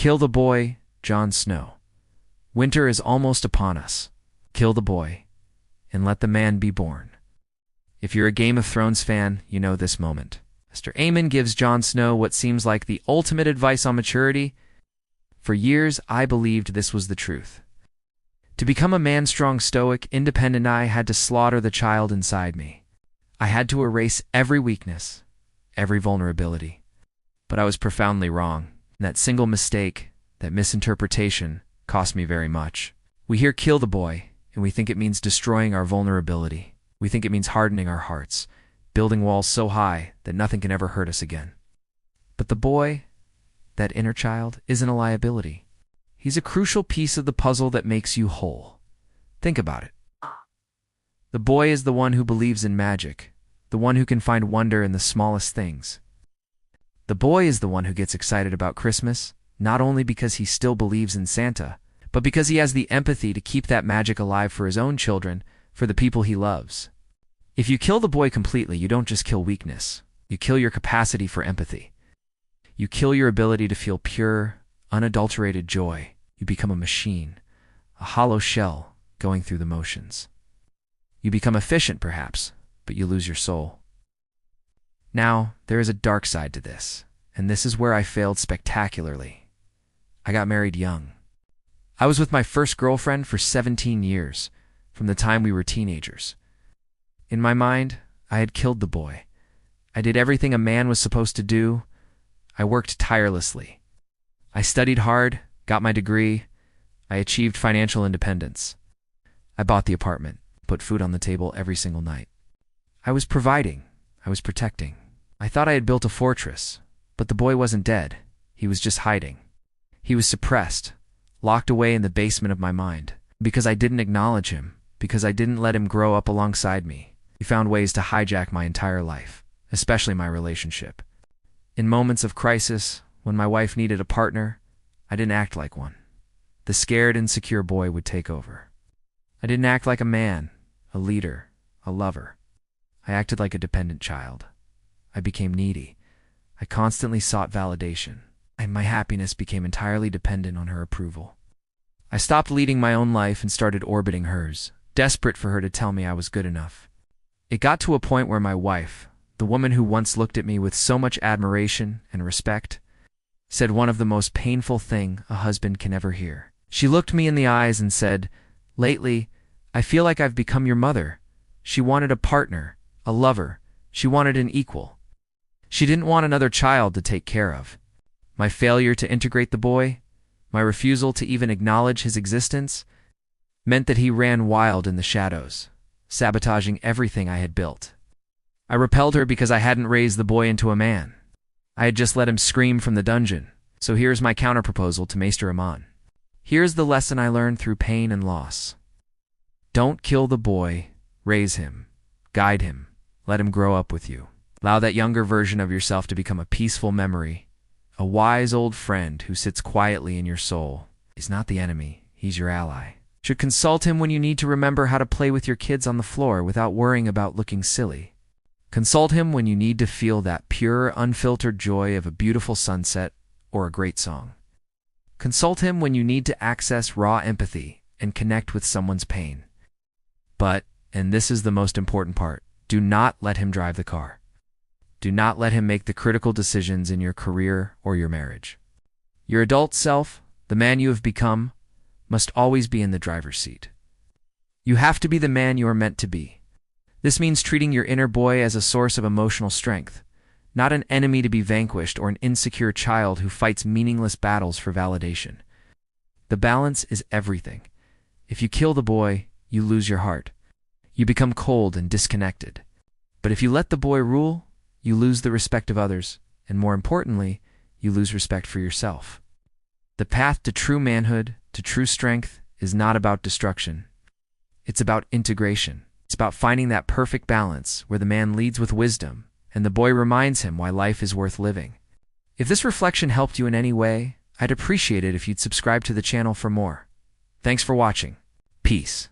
Kill the boy, Jon Snow. Winter is almost upon us. Kill the boy, and let the man be born. If you're a Game of Thrones fan, you know this moment. Maester Aemon gives Jon Snow what seems like the ultimate advice on maturity. For years, I believed this was the truth. To become a man strong, stoic, independent, I had to slaughter the child inside me. I had to erase every weakness, every vulnerability. But I was profoundly wrong. That single mistake, that misinterpretation, cost me very much. We hear kill the boy, and we think it means destroying our vulnerability. We think it means hardening our hearts, building walls so high that nothing can ever hurt us again. But the boy, that inner child, isn't a liability. He's a crucial piece of the puzzle that makes you whole. Think about it. The boy is the one who believes in magic, the one who can find wonder in the smallest things. The boy is the one who gets excited about Christmas, not only because he still believes in Santa, but because he has the empathy to keep that magic alive for his own children, for the people he loves. If you kill the boy completely, you don't just kill weakness. You kill your capacity for empathy. You kill your ability to feel pure, unadulterated joy. You become a machine, a hollow shell going through the motions. You become efficient, perhaps, but you lose your soul. Now, there is a dark side to this, and this is where I failed spectacularly. I got married young. I was with my first girlfriend for 17 years, from the time we were teenagers. In my mind, I had killed the boy. I did everything a man was supposed to do. I worked tirelessly. I studied hard, got my degree. I achieved financial independence. I bought the apartment, put food on the table every single night. I was providing. I was protecting. I thought I had built a fortress, but the boy wasn't dead. He was just hiding. He was suppressed, locked away in the basement of my mind. Because I didn't acknowledge him, because I didn't let him grow up alongside me, he found ways to hijack my entire life, especially my relationship. In moments of crisis, when my wife needed a partner, I didn't act like one. The scared, insecure boy would take over. I didn't act like a man, a leader, a lover. I acted like a dependent child. I became needy. I constantly sought validation, and my happiness became entirely dependent on her approval. I stopped leading my own life and started orbiting hers, desperate for her to tell me I was good enough. It got to a point where my wife, the woman who once looked at me with so much admiration and respect, said one of the most painful things a husband can ever hear. She looked me in the eyes and said, "Lately, I feel like I've become your mother." She wanted a partner, a lover. She wanted an equal. She didn't want another child to take care of. My failure to integrate the boy, my refusal to even acknowledge his existence, meant that he ran wild in the shadows, sabotaging everything I had built. I repelled her because I hadn't raised the boy into a man. I had just let him scream from the dungeon. So here's my counterproposal to Maester Aemon. Here's the lesson I learned through pain and loss. Don't kill the boy, raise him, guide him, let him grow up with you. Allow that younger version of yourself to become a peaceful memory, a wise old friend who sits quietly in your soul. He's not the enemy, he's your ally. Should consult him when you need to remember how to play with your kids on the floor without worrying about looking silly. Consult him when you need to feel that pure, unfiltered joy of a beautiful sunset or a great song. Consult him when you need to access raw empathy and connect with someone's pain. But, and this is the most important part, do not let him drive the car. Do not let him make the critical decisions in your career or your marriage. Your adult self, the man you have become, must always be in the driver's seat. You have to be the man you are meant to be. This means treating your inner boy as a source of emotional strength, not an enemy to be vanquished or an insecure child who fights meaningless battles for validation. The balance is everything. If you kill the boy, you lose your heart. You become cold and disconnected. But if you let the boy rule, you lose the respect of others, and more importantly, you lose respect for yourself. The path to true manhood, to true strength, is not about destruction. It's about integration. It's about finding that perfect balance where the man leads with wisdom and the boy reminds him why life is worth living. If this reflection helped you in any way, I'd appreciate it if you'd subscribe to the channel for more. Thanks for watching. Peace.